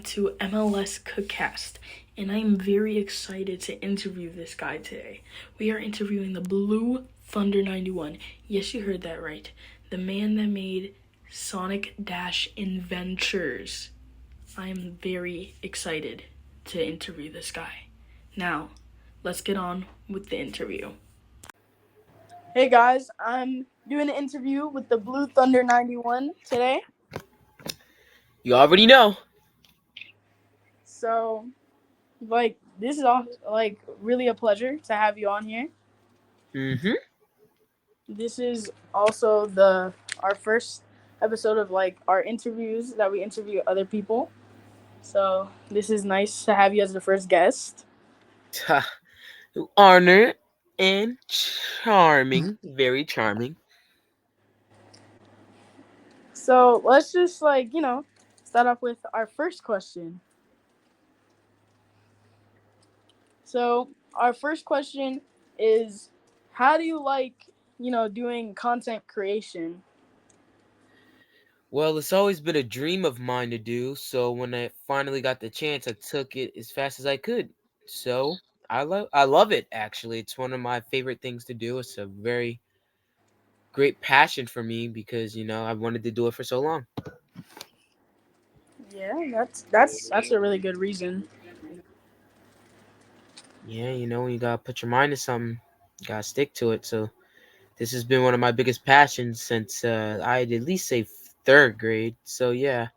to MLS cookcast, and I am very excited to interview this guy today. We are interviewing the Blue Thunder 91. Yes, you heard that right. The man that made Sonic Dash Adventures. I am very excited to interview this guy. Now, let's get on with the interview. Hey guys, I'm doing an interview with the Blue Thunder 91 today. You already know. So, this is all really a pleasure to have you on here. Mm-hmm. This is also the our first episode of our interviews that we interview other people. So this is nice to have you as the first guest. Honored and charming. Very charming. So let's just start off with our first question. So our first question is, how do you like doing content creation? Well, it's always been a dream of mine to do, so when I finally got the chance, I took it as fast as I could. So I love it actually. It's one of my favorite things to do. It's a very great passion for me because, I wanted to do it for so long. Yeah, that's a really good reason. Yeah, when you gotta put your mind to something, you gotta stick to it. So this has been one of my biggest passions since I'd at least say third grade. So yeah.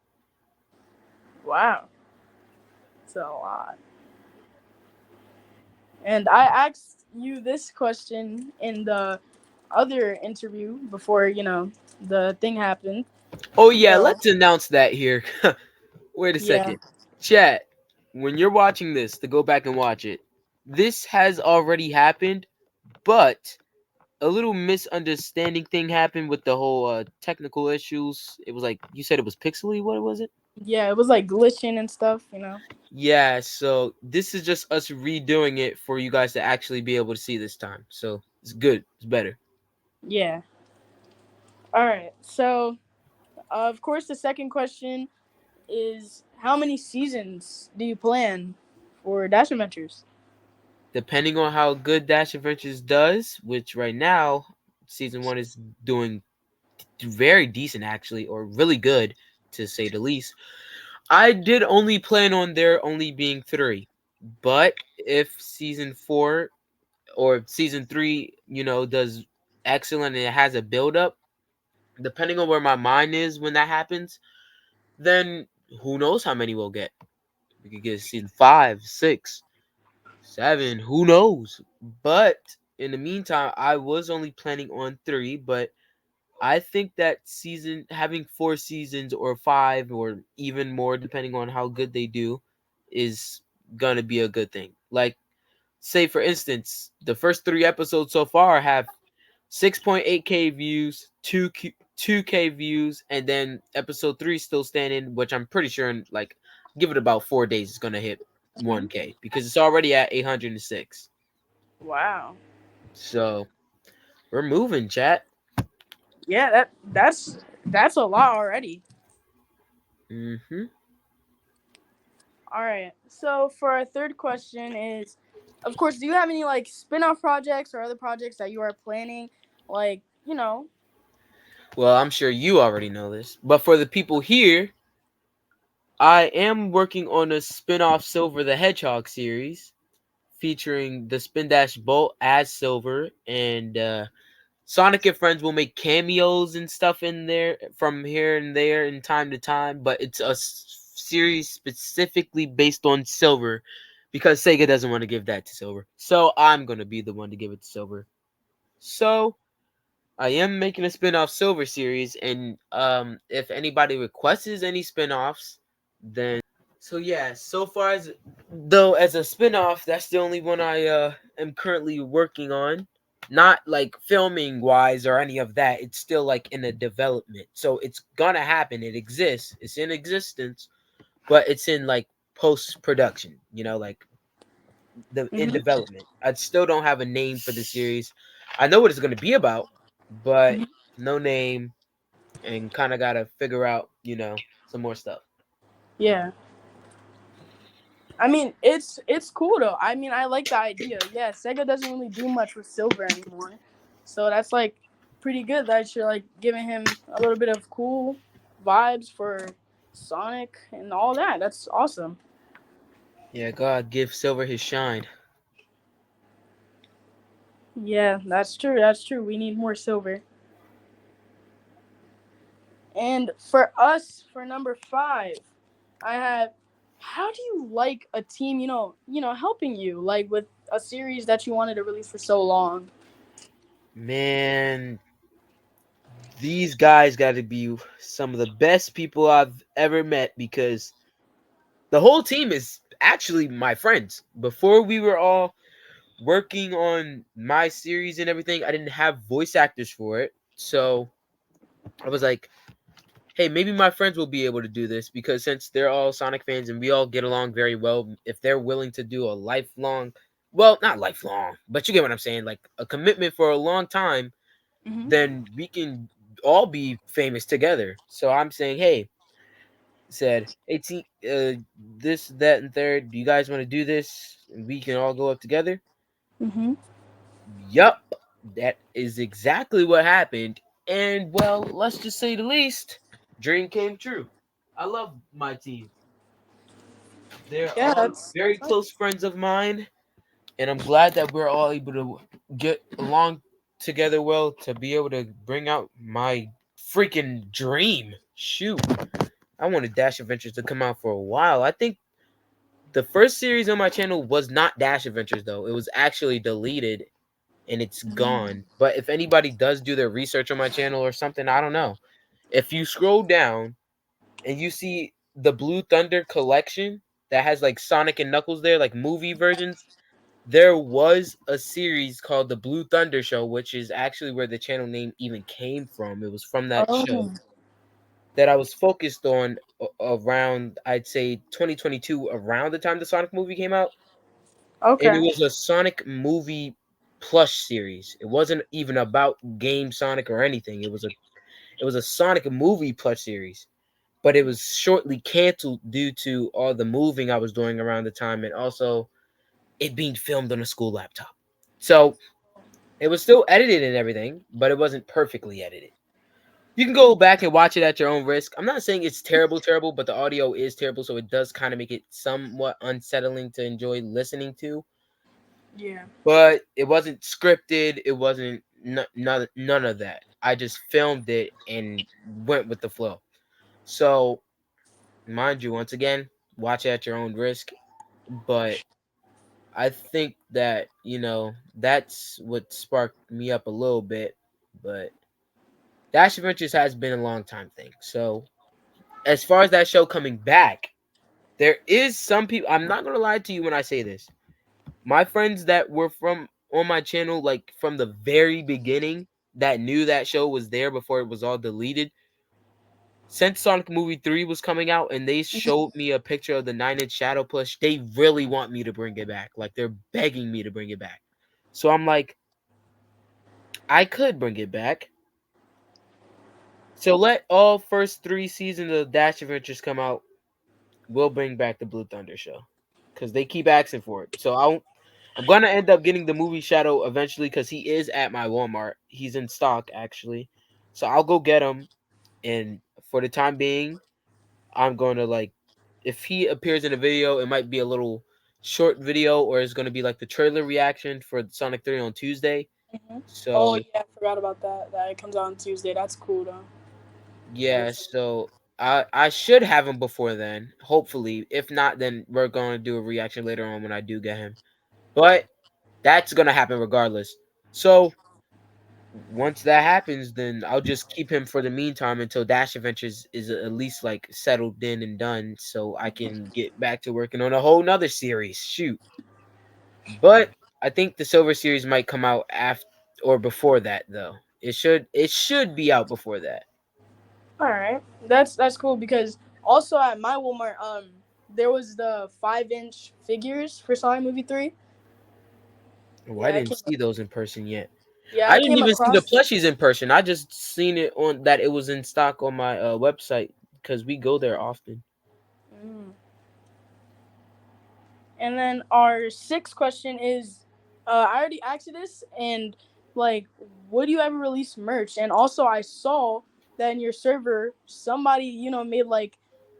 Wow, it's a lot. And I asked you this question in the other interview before, the thing happened. Oh yeah, So, let's announce that here. Wait a yeah. second. Chat, when you're watching this, to go back and watch it. This has already happened, but a little misunderstanding thing happened with the whole technical issues. It was like you said it was pixely, what was it? Yeah, it was like glitching and stuff. Yeah, so this is just us redoing it for you guys to actually be able to see this time. So it's good. It's better. Yeah. All right. So, of course, the second question is, how many seasons do you plan for Dash Adventures? Depending on how good Dash Adventures does, which right now season 1 is doing very decent actually, or really good to say the least. I did only plan on there only being 3, but if season 4 or season 3, does excellent and it has a build up, depending on where my mind is when that happens, then who knows how many we'll get. We could get season 5, 6, 7, who knows. But in the meantime, I was only planning on 3, but I think that season having 4 seasons or 5 or even more, depending on how good they do, is gonna be a good thing. Like, say for instance, the first 3 episodes so far have 6.8K views, 2K views, and then episode 3 still standing, which I'm pretty sure in like give it about 4 days it's gonna hit Hmm. 1K because it's already at 806. Wow. So we're moving, chat. Yeah, that's a lot already. Mm-hmm. All right. So for our third question is, of course, do you have any spin-off projects or other projects that you are planning? Like, Well, I'm sure you already know this, but for the people here, I am working on a spin-off Silver the Hedgehog series featuring the Spin Dash Bolt as Silver, and Sonic and Friends will make cameos and stuff in there from here and there in time to time, but it's a series specifically based on Silver because Sega doesn't want to give that to Silver. So I'm going to be the one to give it to Silver. So I am making a spin-off Silver series, and if anybody requests any spin-offs, then so yeah, so far as though as a spin-off, that's the only one I am currently working on. Not like filming wise or any of that. It's still like in a development. So it's gonna happen. It exists. It's in existence, but it's in like post production, like the in mm-hmm. development. I still don't have a name for the series. I know what it's gonna be about, but Mm-hmm. no name, and kind of gotta figure out, some more stuff. Yeah. I mean, it's cool though. I mean, I like the idea. Yeah, Sega doesn't really do much with Silver anymore, so that's like pretty good. That you're like giving him a little bit of cool vibes for Sonic and all that. That's awesome. Yeah, God give Silver his shine. Yeah, that's true. That's true. We need more Silver. And for us, for number 5, I have. How do you like a team? Helping you like with a series that you wanted to release for so long. Man, these guys got to be some of the best people I've ever met because the whole team is actually my friends. Before we were all working on my series and everything, I didn't have voice actors for it. So I was like, hey, maybe my friends will be able to do this because since they're all Sonic fans and we all get along very well, if they're willing to do a lifelong, well, not lifelong, but you get what I'm saying, like a commitment for a long time, Hmm. then we can all be famous together. So I'm saying, hey, said, hey, this, that, and third, do you guys want to do this? And we can all go up together? Hmm. Yup, that is exactly what happened. And well, let's just say the least, dream came true. I love my team. They're Yeah, all very that's nice. close friends of mine, and I'm glad that we're all able to get along together well to be able to bring out my freaking dream. Shoot, I wanted Dash Adventures to come out for a while. I think the first series on my channel was not Dash Adventures though. It was actually deleted and it's gone. But if anybody does do their research on my channel or something, I don't know. If you scroll down and you see the Blue Thunder collection that has like Sonic and Knuckles there, like movie versions, there was a series called the Blue Thunder Show, which is actually where the channel name even came from. It was from that show Oh, that I was focused on around, I'd say 2022, around the time the Sonic movie came out. And it okay. was a Sonic movie plush series. It wasn't even about Game Sonic or anything. It was a Sonic movie plush series. But it was shortly canceled due to all the moving I was doing around the time and also it being filmed on a school laptop. So it was still edited and everything, but it wasn't perfectly edited. You can go back and watch it at your own risk. I'm not saying it's terrible, terrible, but the audio is terrible, so it does kind of make it somewhat unsettling to enjoy listening to. Yeah. But it wasn't scripted. It wasn't none of that. I just filmed it and went with the flow. So, mind you, once again, watch at your own risk. But I think that that's what sparked me up a little bit. But Dash Adventures has been a long time thing. So, as far as that show coming back, there is some people. I'm not gonna lie to you when I say this. My friends that were from on my channel like from the very beginning that knew that show was there before it was all deleted since Sonic movie 3 was coming out and they showed me a picture of the 9-inch shadow plush. They really want me to bring it back, like they're begging me to bring it back. So I'm like, I could bring it back. So let all first 3 seasons of Dash Adventures come out. We'll bring back the Blue Thunder show because they keep asking for it. So I'm gonna end up getting the movie Shadow eventually because he is at my Walmart. He's in stock actually, so I'll go get him. And for the time being, I'm going to like, if he appears in a video, it might be a little short video, or it's going to be like the trailer reaction for Sonic 3 on Tuesday. Hmm. Oh So yeah, I forgot about that. That it comes out on Tuesday. That's cool though. For yeah, sure. so I should have him before then, hopefully. If not, then we're going to do a reaction later on when I do get him. But that's gonna happen regardless. So once that happens, then I'll just keep him for the meantime until Dash Adventures is at least like settled in and done, so I can get back to working on a whole nother series. Shoot, but I think the Silver series might come out after or before that, though. It should be out before that. All right, that's cool because also at my Walmart, there was the 5-inch figures for Sonic Movie 3. Oh, I Yeah, I didn't came. see those in person yet. Yeah, I I didn't came even see the across them. plushies in person. I just seen it on that it was in stock on my website because we go there often. Mm. And then our sixth question is, I already asked you this, and like, would you ever release merch? And also, I saw that in your server, somebody made like,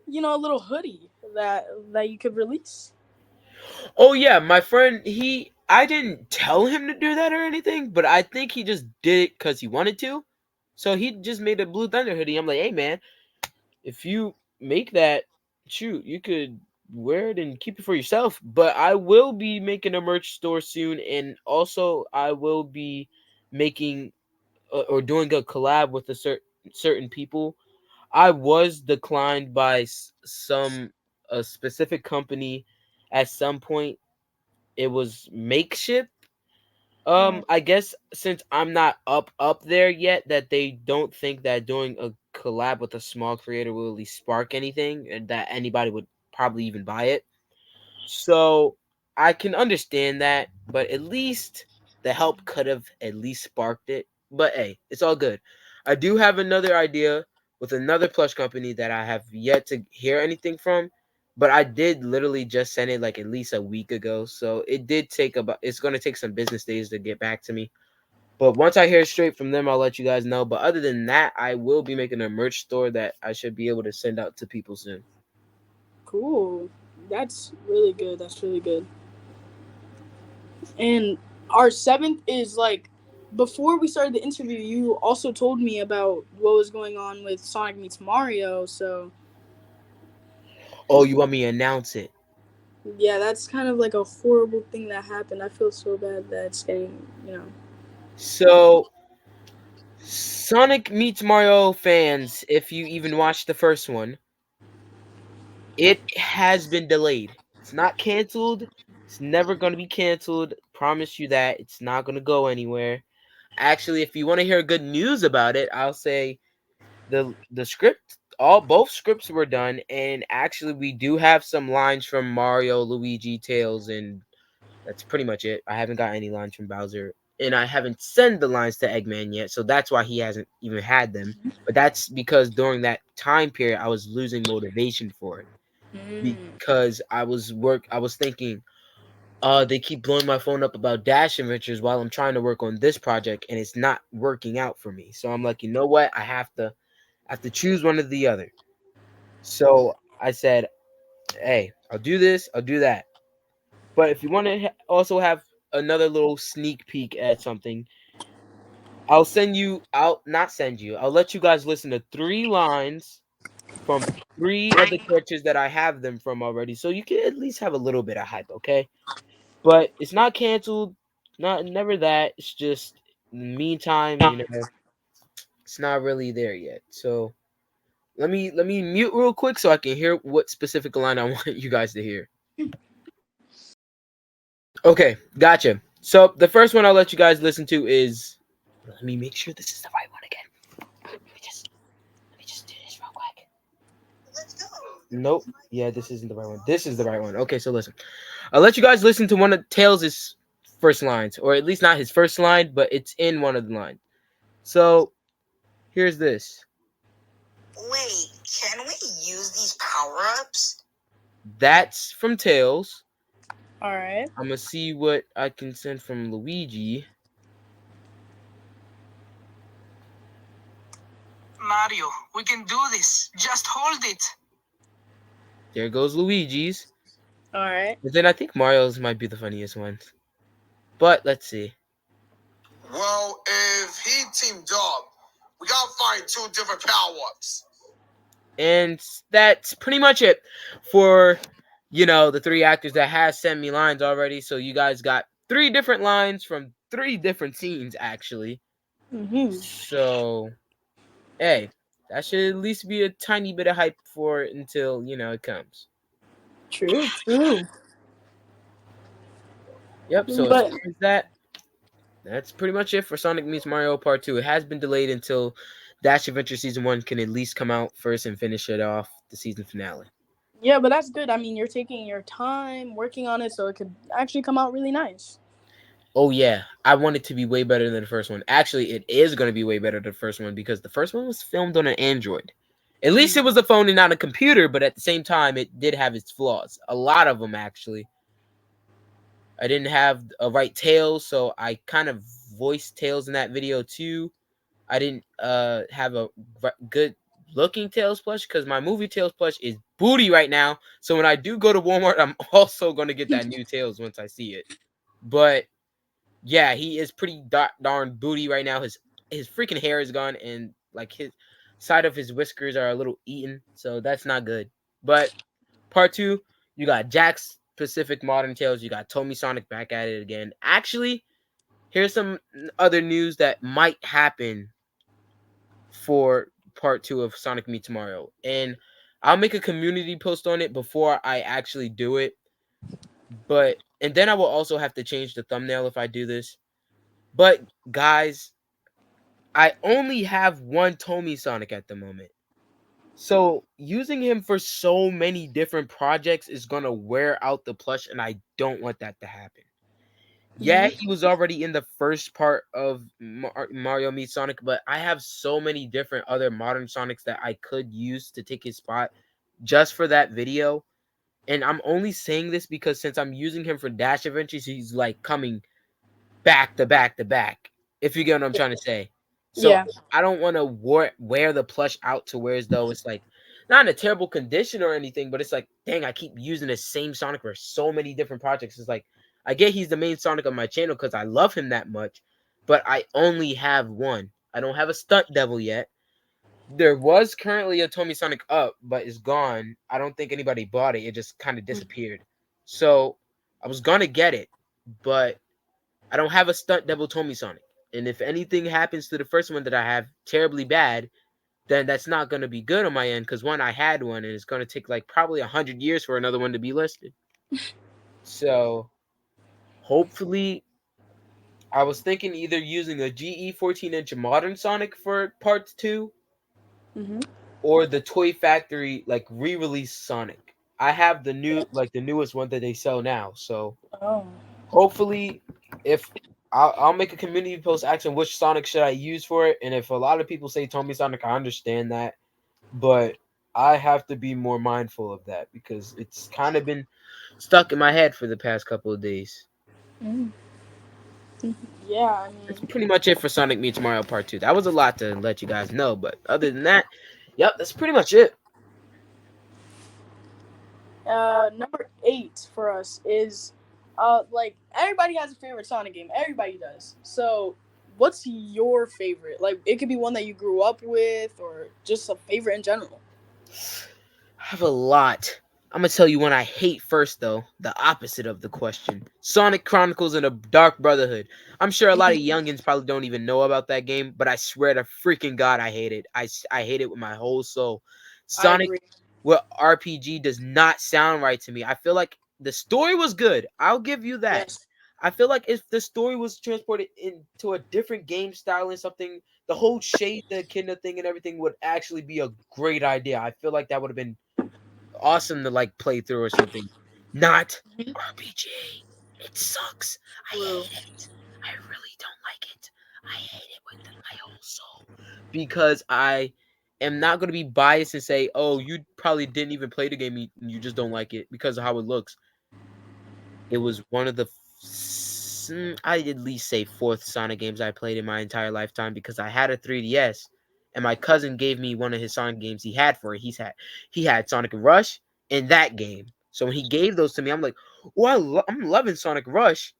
a little hoodie that you could release. Oh yeah, my friend, I didn't tell him to do that or anything, but I think he just did it because he wanted to. So he just made a Blue Thunder hoodie. I'm like, hey man, if you make that, shoot, you could wear it and keep it for yourself. But I will be making a merch store soon, and also I will be making or doing a collab with a certain people. I was declined by some a specific company at some point. It was makeshift. Mm. I guess since I'm not up there yet, that they don't think that doing a collab with a small creator will really spark anything, and that anybody would probably even buy it. So I can understand that, but at least the help could have at least sparked it. But hey, it's all good. I do have another idea with another plush company that I have yet to hear anything from, but I did literally just send it like at least a week ago. So it did take about it's gonna take some business days to get back to me. But once I hear straight from them, I'll let you guys know. But other than that, I will be making a merch store that I should be able to send out to people soon. Cool. That's really good. That's really good. And our seventh is like, before we started the interview, you also told me about what was going on with Sonic Meets Mario. So Oh, you want me to announce it? yeah, that's kind of like a horrible thing that happened. I feel so bad that it's getting. So Sonic Meets Mario fans, if you even watched the first one, it has been delayed. It's not canceled. It's never going to be canceled. Promise you that. It's not going to go anywhere. Actually, if you want to hear good news about it, I'll say the script, all both scripts were done, and actually we do have some lines from Mario, Luigi, Tails, and that's pretty much it. I haven't got any lines from Bowser, and I haven't sent the lines to Eggman yet, so that's why he hasn't even had them. But that's because during that time period, I was losing motivation for it Mm. because I was thinking, they keep blowing my phone up about Dash Adventures while I'm trying to work on this project, and it's not working out for me. So I'm like, you know what? I have to choose one or the other. So I said, hey, I'll do this, I'll do that. But if you want to also have another little sneak peek at something, I'll not send you. I'll let you guys listen to 3 lines from 3 of the characters that I have them from already, so you can at least have a little bit of hype, okay? But it's not canceled, not never that. It's just in the meantime, it's not really there yet. So let me mute real quick so I can hear what specific line I want you guys to hear. Okay, gotcha. So the first one I'll let you guys listen to is. Let me make sure this is the right one again. Let me just do this real quick. Nope. Yeah, this isn't the right one. This is the right one. Okay, so listen. I'll let you guys listen to one of Tails' first lines, or at least not his first line, but it's in one of the lines. So here's this. Wait, can we use these power ups? That's from Tails. All right. I'm gonna see what I can send from Luigi. Mario, we can do this. Just hold it. There goes Luigi's. All right. But then I think Mario's might be the funniest one. But let's see. Well, if he teamed up, we gotta find 2 different power ups. And that's pretty much it for the 3 actors that has sent me lines already. So you guys got 3 different lines from 3 different scenes actually. Mm-hmm. So hey, that should at least be a tiny bit of hype for it until it comes. True. True. Yep. So as But far as that, that's pretty much it for Sonic Meets Mario Part 2. It has been delayed until Dash Adventure Season 1 can at least come out first and finish it off the season finale. yeah, but that's good. I mean, you're taking your time working on it, so it could actually come out really nice. Oh yeah, I want it to be way better than the first one. Actually, it is going to be way better than the first one because the first one was filmed on an Android. At least it was a phone and not a computer, but at the same time, it did have its flaws. A lot of them, actually. I didn't have a right Tails, so I kind of voiced Tails in that video too. I didn't have a good looking Tails plush because my movie Tails plush is booty right now. So when I do go to Walmart, I'm also going to get that new Tails once I see it. But yeah, he is pretty darn booty right now. His freaking hair is gone, and like his side of his whiskers are a little eaten, so that's not good. But part two, you got Jack's Pacific Modern Tales. You got Tommy Sonic back at it again. Actually, here's some other news that might happen for part two of Sonic Meets Mario, and I'll make a community post on it before I actually do it. But and then I will also have to change the thumbnail if I do this. But guys, I only have one Tommy Sonic at the moment. So using him for so many different projects is gonna wear out the plush, and I don't want that to happen. Yeah, he was already in the first part of Mario meets Sonic, but I have so many different other modern Sonics that I could use to take his spot just for that video. And I'm only saying this because since I'm using him for Dash Adventures, he's like coming back to back to back. If you get what I'm trying to say. So Yeah. I don't want to wear the plush out to where as though it's like not in a terrible condition or anything, but it's like, dang, I keep using the same Sonic for so many different projects. It's like I get he's the main Sonic on my channel because I love him that much, but I only have one. I don't have a Stunt Devil yet. There was currently a Tommy Sonic up, but it's gone. I don't think anybody bought it. It just kind of disappeared. So I was gonna get it, but I don't have a Stunt Devil Tommy Sonic. And if anything happens to the first one that I have terribly bad, then that's not going to be good on my end because one, I had one and it's going to take like probably 100 years for another one to be listed. So hopefully, I was thinking either using a GE 14-inch modern Sonic for part two Mm-hmm. or the Toy Factory like re-release Sonic. I have the the newest one that they sell now. So Oh. hopefully, if I'll make a community post asking which Sonic should I use for it, and if a lot of people say Tommy Sonic, I understand that, but I have to be more mindful of that because it's kind of been stuck in my head for the past couple of days. Mm. Yeah, I That's mean, pretty much it for Sonic Meets Mario Part 2. That was a lot to let you guys know, but other than that, yep, that's pretty much it. number 8 for us is, like, everybody has a favorite Sonic game. Everybody does. So, what's your favorite? Like, it could be one that you grew up with, or just a favorite in general. I have a lot. I'm gonna tell you one I hate first, though. The opposite of the question: Sonic Chronicles and the Dark Brotherhood. I'm sure a lot of youngins probably don't even know about that game, but I swear to freaking God, I hate it. I hate it with my whole soul. I Sonic agree. with RPG does not sound right to me. I feel like the story was good. I'll give you that. Yes. I feel like if the story was transported into a different game style and something, the whole Shade the Echidna thing and everything would actually be a great idea. I feel like that would have been awesome to like play through or something. Not RPG. It sucks. I True. hate it. I really don't like it. I hate it with my whole soul because I am not going to be biased and say, "Oh, you probably didn't even play the game. You just don't like it because of how it looks." It was one of the I'd at least say fourth Sonic games I played in my entire lifetime because I had a 3DS and my cousin gave me one of his Sonic games he had for it. He had Sonic Rush and that game. So when he gave those to me, I'm like, "Oh, I'm loving Sonic Rush."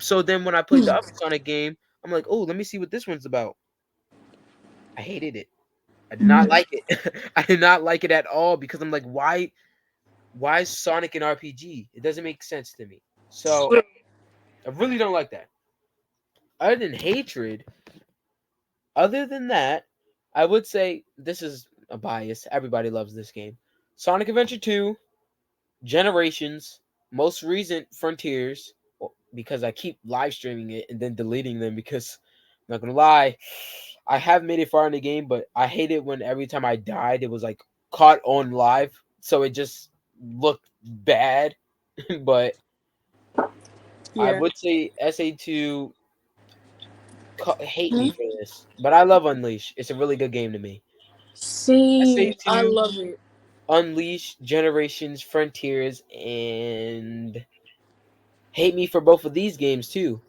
So then when I played the other Sonic game, I'm like, "Oh, let me see what this one's about." I hated it. I did not like it. I did not like it at all because I'm like, why is Sonic an RPG? It doesn't make sense to me. So True. I really don't like that. Other than hatred, other than that, I would say this is a bias. Everybody loves this game. Sonic Adventure 2, Generations, most recent Frontiers, because I keep live streaming it and then deleting them because I'm not gonna lie, I have made it far in the game, but I hate it when every time I died, it was like caught on live, so it just looked bad. But I Yeah. would say SA2 hate me for this, but I love Unleash. It's a really good game to me. See, I SA2, love it. Unleash, Generations, Frontiers, and hate me for both of these games too.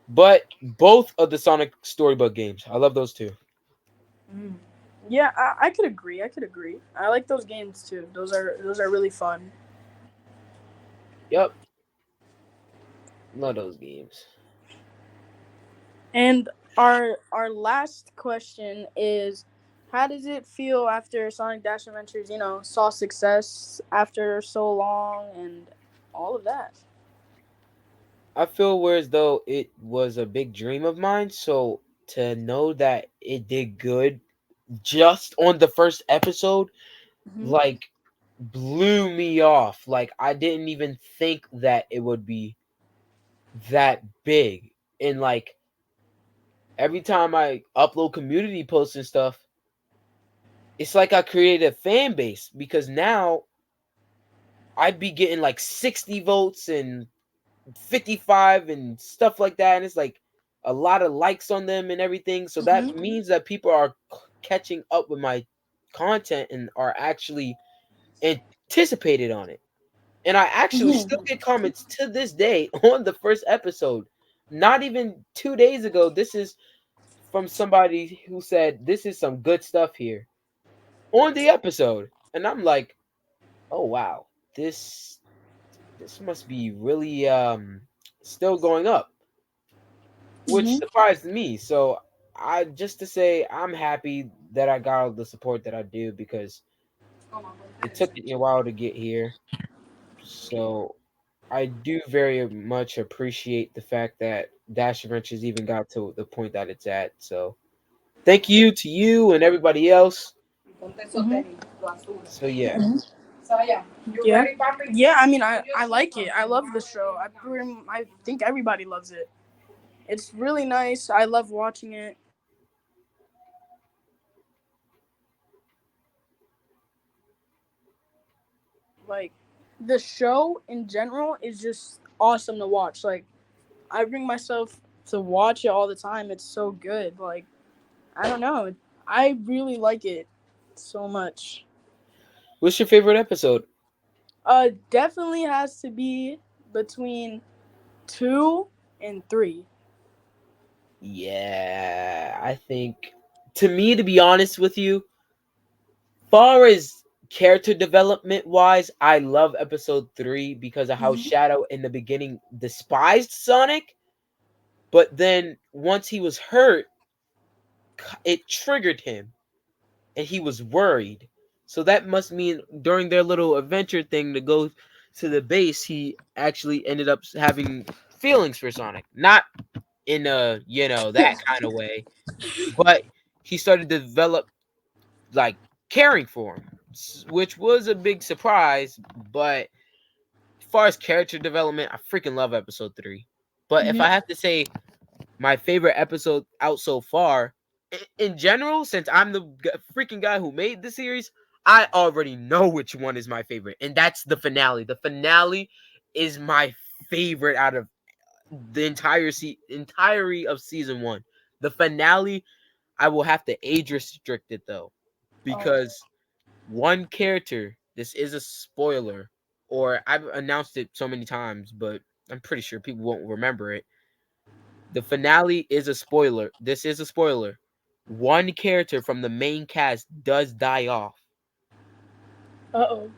But both of the Sonic Storybook games, I love those two. Mm. Yeah, I could agree. I could agree. I like those games too. Those are really fun. Yep, love those games. And our last question is, how does it feel after Sonic Dash Adventures, saw success after so long and all of that? I feel whereas though it was a big dream of mine, so to know that it did good just on the first episode, Hmm. like blew me off. Like I didn't even think that it would be that big. And like every time I upload community posts and stuff, it's like I created a fan base because now I'd be getting like 60 votes and 55 and stuff like that. And it's like a lot of likes on them and everything. So that Hmm. means that people are catching up with my content and are actually anticipated on it. And I actually still Hmm. get comments to this day on the first episode. Not even 2 days ago. This is from somebody who said, "This is some good stuff here," on the episode. And I'm like, oh wow, this must be really still going up, which Hmm. surprised me. So I just to say I'm happy that I got all the support that I do because it took me a while to get here. So I do very much appreciate the fact that Dash Adventures even got to the point that it's at. So thank you to you and everybody else. So yeah. Hmm. Yeah. Yeah, I mean, I like it. I love the show. I think everybody loves it. It's really nice. I love watching it. Like, the show in general is just awesome to watch. Like, I bring myself to watch it all the time. It's so good. Like, I don't know. I really like it so much. What's your favorite episode? Definitely has to be between 2 and 3. Yeah, I think to me, to be honest with you, far as character development wise, I love episode 3 because of how Hmm. Shadow in the beginning despised Sonic, but then once he was hurt, it triggered him and he was worried. So that must mean during their little adventure thing to go to the base, he actually ended up having feelings for Sonic. Not in a, that kind of way, but he started to develop like caring for him, which was a big surprise. But as far as character development, I freaking love episode 3. But if Hmm. I have to say my favorite episode out so far, in general, since I'm the freaking guy who made the series, I already know which one is my favorite, and that's the finale. The finale is my favorite out of the entirety of season 1. The finale, I will have to age restrict it though, Oh. because one character, this is a spoiler, or I've announced it so many times, but I'm pretty sure people won't remember it. The finale is a spoiler. This is a spoiler. One character from the main cast does die off. Uh oh.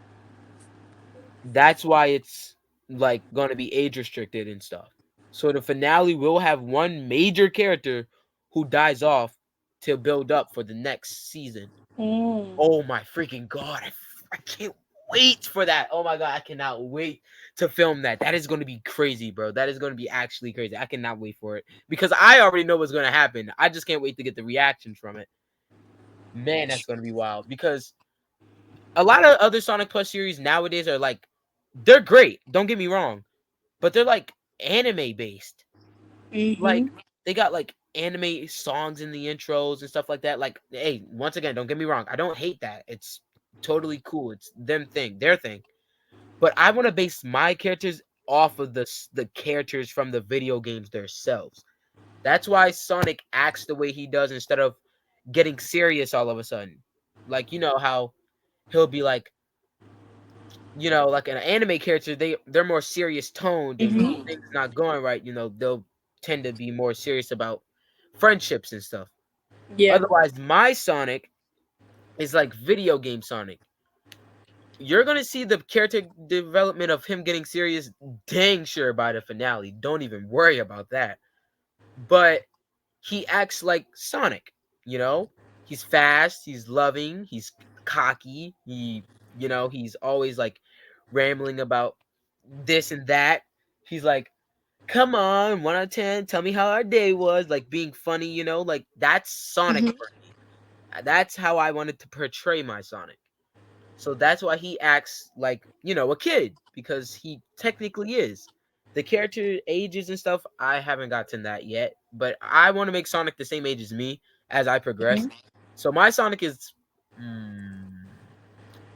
That's why it's like going to be age restricted and stuff. So the finale will have one major character who dies off to build up for the next season. Mm. Oh my freaking god! I can't wait for that. Oh my god, I cannot wait to film that. That is going to be crazy, bro. That is going to be actually crazy. I cannot wait for it because I already know what's going to happen. I just can't wait to get the reactions from it. Man, that's going to be wild because a lot of other Sonic Plus series nowadays are like they're great. Don't get me wrong, but they're like anime based. Like Hmm. they got like anime songs in the intros and stuff like that. Like, hey, once again, don't get me wrong. I don't hate that. It's totally cool. It's their thing. But I want to base my characters off of the characters from the video games themselves. That's why Sonic acts the way he does instead of getting serious all of a sudden. Like, you know how he'll be like, like an anime character, they're more serious toned, and when Mhm. things not going right, they'll tend to be more serious about friendships and stuff. Yeah. Otherwise, my Sonic is like video game Sonic. You're gonna see the character development of him getting serious dang sure by the finale. Don't even worry about that. But he acts like Sonic, you know? He's fast, he's loving, he's cocky, he's always like rambling about this and that. He's like, come on, 1 out of 10, tell me how our day was, like being funny, like that's Sonic Mhm. for me. That's how I wanted to portray my Sonic. So that's why he acts like, a kid, because he technically is. The character ages and stuff, I haven't gotten that yet, but I want to make Sonic the same age as me as I progress. Mhm. So my Sonic is, mm,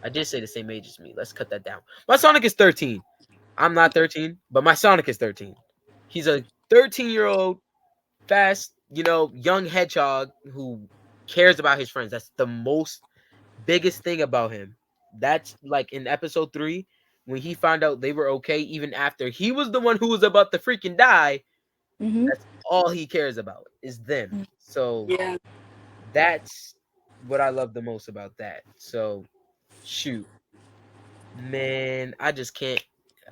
I did say the same age as me. Let's cut that down. My Sonic is 13. I'm not 13, but my Sonic is 13. He's a 13-year-old, fast, young hedgehog who cares about his friends. That's the most biggest thing about him. That's like in episode 3 when he found out they were okay even after he was the one who was about to freaking die. Mhm. That's all he cares about is them. So Yeah. that's what I love the most about that. So shoot, man, I just can't.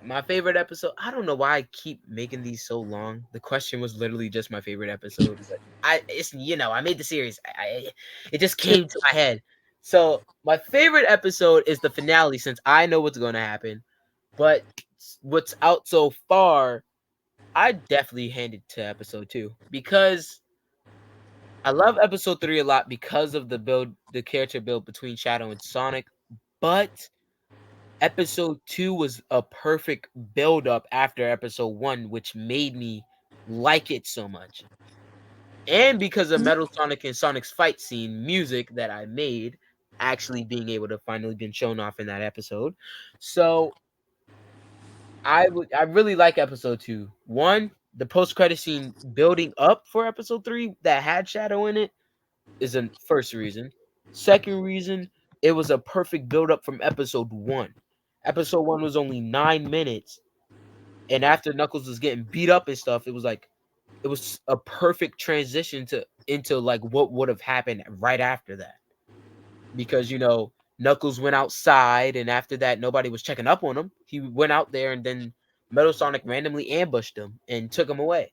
My favorite episode. I don't know why I keep making these so long. The question was literally just my favorite episode, but I made the series. It just came to my head. So my favorite episode is the finale, since I know what's going to happen. But what's out so far, I definitely hand it to episode 2, because I love episode 3 a lot because of the character build between Shadow and Sonic. But episode 2 was a perfect build up after episode 1, which made me like it so much. And because of Metal Sonic and Sonic's fight scene music that I made actually being able to finally been shown off in that episode. So I really like episode 2. One, the post credit scene building up for episode 3 that had Shadow in it is a first reason. Second reason, it was a perfect build up from episode 1. Episode 1 was only 9 minutes, and after Knuckles was getting beat up and stuff, it was a perfect transition to into like what would have happened right after that. Because Knuckles went outside, and after that nobody was checking up on him. He went out there, and then Metal Sonic randomly ambushed him and took him away.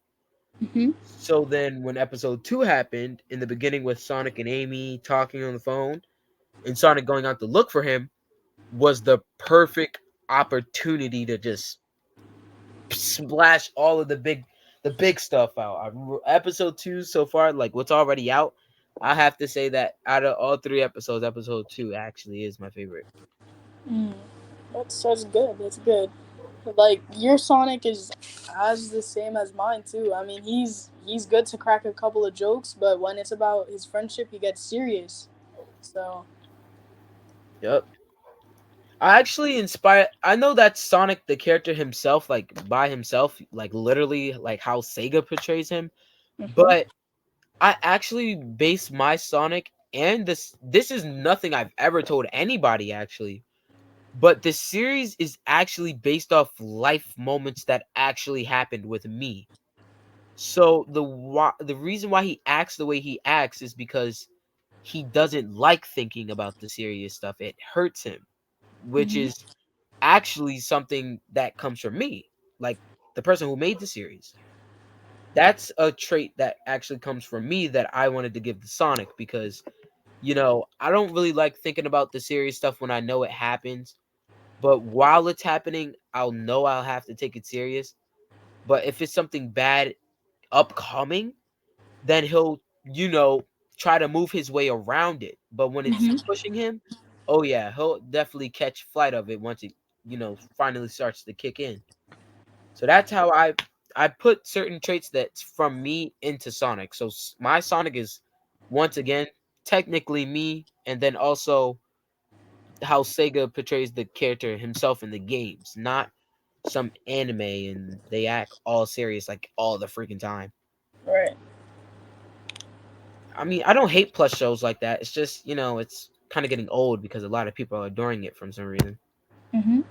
Mhm. So then when episode 2 happened, in the beginning with Sonic and Amy talking on the phone and Sonic going out to look for him, was the perfect opportunity to just splash all of the big stuff out. Episode 2 so far, like what's already out, I have to say that out of all 3 episodes, episode 2 actually is my favorite. Mm. That's good. That's good. Like your Sonic is as the same as mine too. I mean, he's good to crack a couple of jokes, but when it's about his friendship, he gets serious. So. Yep. I actually inspired. I know that Sonic, the character himself, like by himself, like literally, like how Sega portrays him. Mhm. But I actually base my Sonic, and this is nothing I've ever told anybody actually. But the series is actually based off life moments that actually happened with me. So the reason why he acts the way he acts is because he doesn't like thinking about the serious stuff. It hurts him, which Mhm. is actually something that comes from me, like the person who made the series. That's a trait that actually comes from me that I wanted to give to Sonic, because I don't really like thinking about the serious stuff when I know it happens. But while it's happening, I'll have to take it serious. But if it's something bad upcoming, then he'll, try to move his way around it. But when it's Mhm. pushing him, oh yeah, he'll definitely catch flight of it once it, finally starts to kick in. So that's how I put certain traits that's from me into Sonic. So my Sonic is once again technically me, and then also how Sega portrays the character himself in the games, not some anime and they act all serious like all the freaking time. Right. I mean, I don't hate plus shows like that. It's just, it's kind of getting old because a lot of people are adoring it for some reason. Mhm.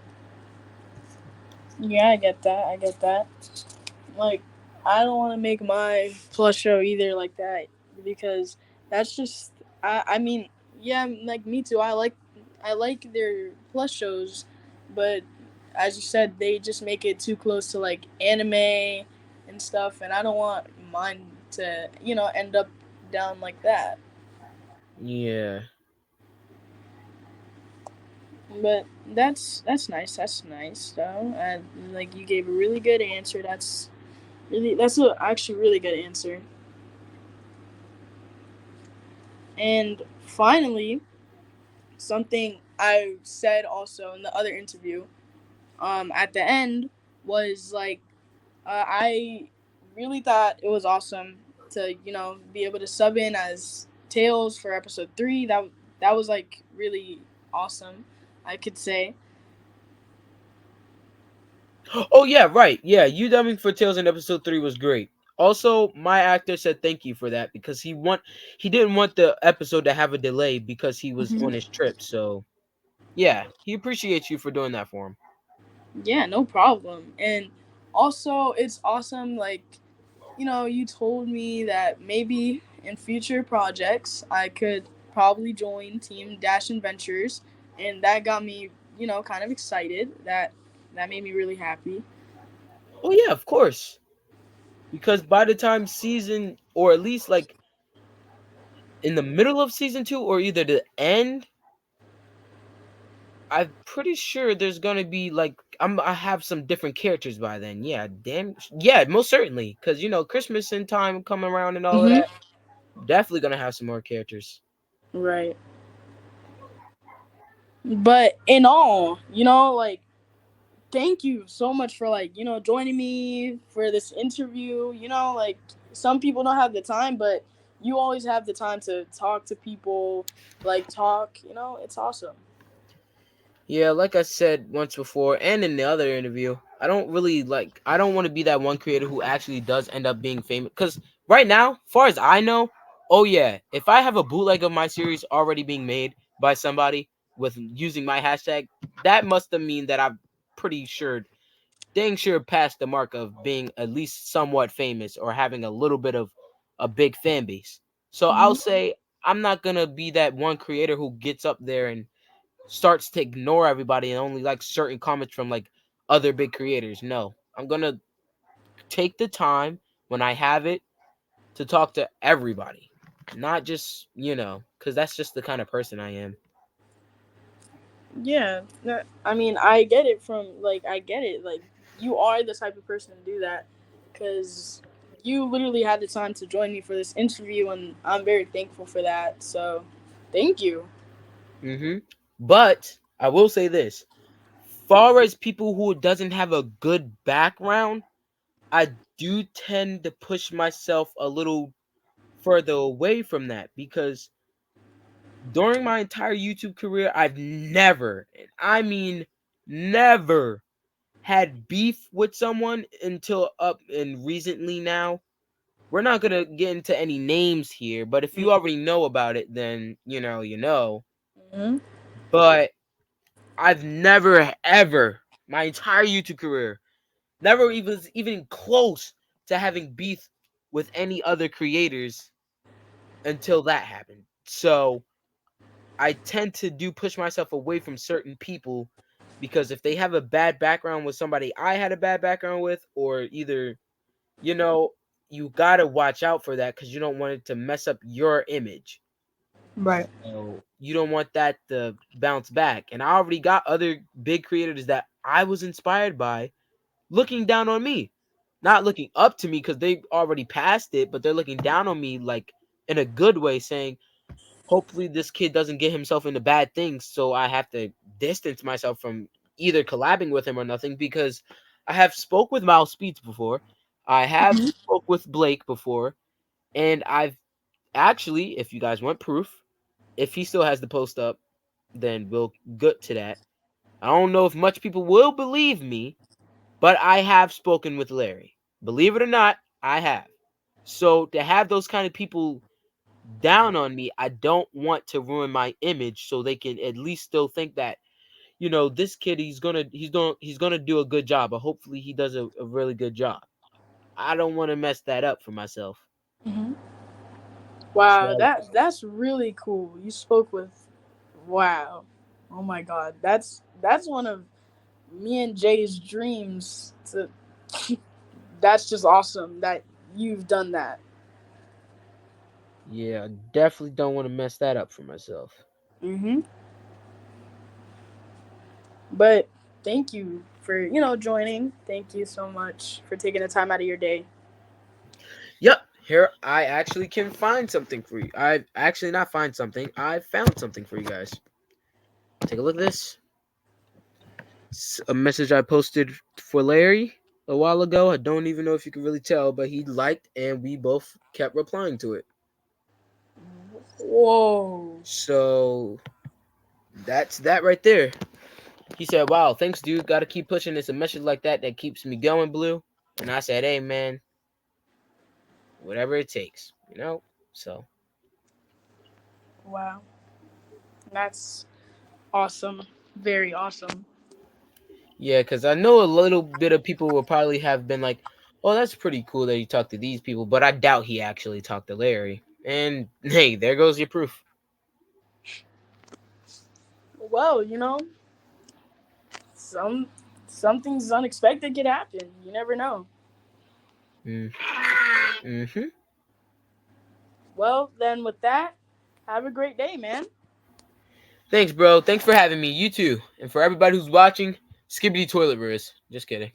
Yeah, I get that. I get that. Like, I don't want to make my plus show either like that because that's just. I mean, yeah, like me too. I like their plus shows, but as you said, they just make it too close to like anime and stuff, and I don't want mine to end up down like that. Yeah. But that's nice. That's nice though. And like you gave a really good answer. That's a actually really good answer. And finally, something I said also in the other interview, at the end was like, I really thought it was awesome to be able to sub in as Tails for episode 3. That was like really awesome, I could say. Oh yeah, right. Yeah, you dubbing for Tails in episode 3 was great. Also, my actor said thank you for that because he didn't want the episode to have a delay because he was on Hmm. his trip. So yeah, he appreciates you for doing that for him. Yeah, no problem. And also, it's awesome. Like, you told me that maybe in future projects I could probably join Team Dash Adventures, and that got me, kind of excited. That made me really happy. Oh yeah, of course. Because by the time season, or at least like in the middle of season 2 or either the end, I'm pretty sure there's gonna be like I have some different characters by then. Yeah, damn. Yeah, most certainly. Because Christmas and time coming around and all of Hmm. that. Definitely gonna have some more characters. Right. But in all, like, thank you so much for like joining me for this interview. Like, some people don't have the time, but you always have the time to talk to people, like talk. It's awesome. Yeah, like I said once before and in the other interview, I don't want to be that one creator who actually does end up being famous cuz right now, far as I know, oh yeah, if I have a bootleg of my series already being made by somebody with using my hashtag, that must have mean that I'm pretty sure dang sure past the mark of being at least somewhat famous or having a little bit of a big fan base. So I'll Hmm. say I'm not going to be that one creator who gets up there and starts to ignore everybody and only like certain comments from like other big creators. No, I'm gonna take the time when I have it to talk to everybody, not just because that's just the kind of person I am. Yeah, I mean, I get it from like I get it. Like, you are the type of person to do that because you literally had the time to join me for this interview, and I'm very thankful for that. So, thank you. hmm But I will say this: far as people who doesn't have a good background, I do tend to push myself a little further away from that because during my entire YouTube career, I've never, and I mean never, had beef with someone until up and recently now. We're not gonna get into any names here, but if you already know about it, then you know. Mm-hmm. But I've never ever my entire YouTube career never even close to having beef with any other creators until that happened. So I tend to do push myself away from certain people because if they have a bad background with somebody I had a bad background with, or either you know, you gotta watch out for that because you don't want it to mess up your image. Right. So you don't want that to bounce back. And I already got other big creators that I was inspired by looking down on me. Not looking up to me because they already passed it, but they're looking down on me like in a good way, saying, hopefully this kid doesn't get himself into bad things, so I have to distance myself from either collabing with him or nothing because I have spoke with Miles Speeds before. I have Hmm. spoke with Blake before, and I've actually, if you guys want proof, if he still has the post up, then we'll get to that. I don't know if much people will believe me, but I have spoken with Larry. Believe it or not, I have. So to have those kind of people down on me, I don't want to ruin my image so they can at least still think that, this kid, he's gonna do a good job, but hopefully he does a really good job. I don't want to mess that up for myself. Hmm. So Wow, that's really cool. You spoke with, wow, oh my God, that's one of me and Jay's dreams. To That's just awesome that you've done that. yeah, I definitely don't want to mess that up for myself. Hmm. But thank you for joining. Thank you so much for taking the time out of your day. Yep, here I actually can find something for you. I actually not find something. I found something for you guys. Take a look at this. It's a message I posted for Larry a while ago. I don't even know if you can really tell, but he liked and we both kept replying to it. Whoa. So that's that right there. He said, "Wow, thanks, dude. Got to keep pushing. It's a message like that keeps me going, Blue." And I said, "Hey, man, whatever it takes." So Wow. That's awesome. Very awesome. yeah, because I know a little bit of people will probably have been like, "Oh, that's pretty cool that he talked to these people," but I doubt he actually talked to Larry. And hey, there goes your proof. Well, some something's unexpected could happen. You never know. Mm, hmm Well, then with that, have a great day, man. Thanks, bro. Thanks for having me. You too. And for everybody who's watching, skibbity toilet Riz. Just kidding.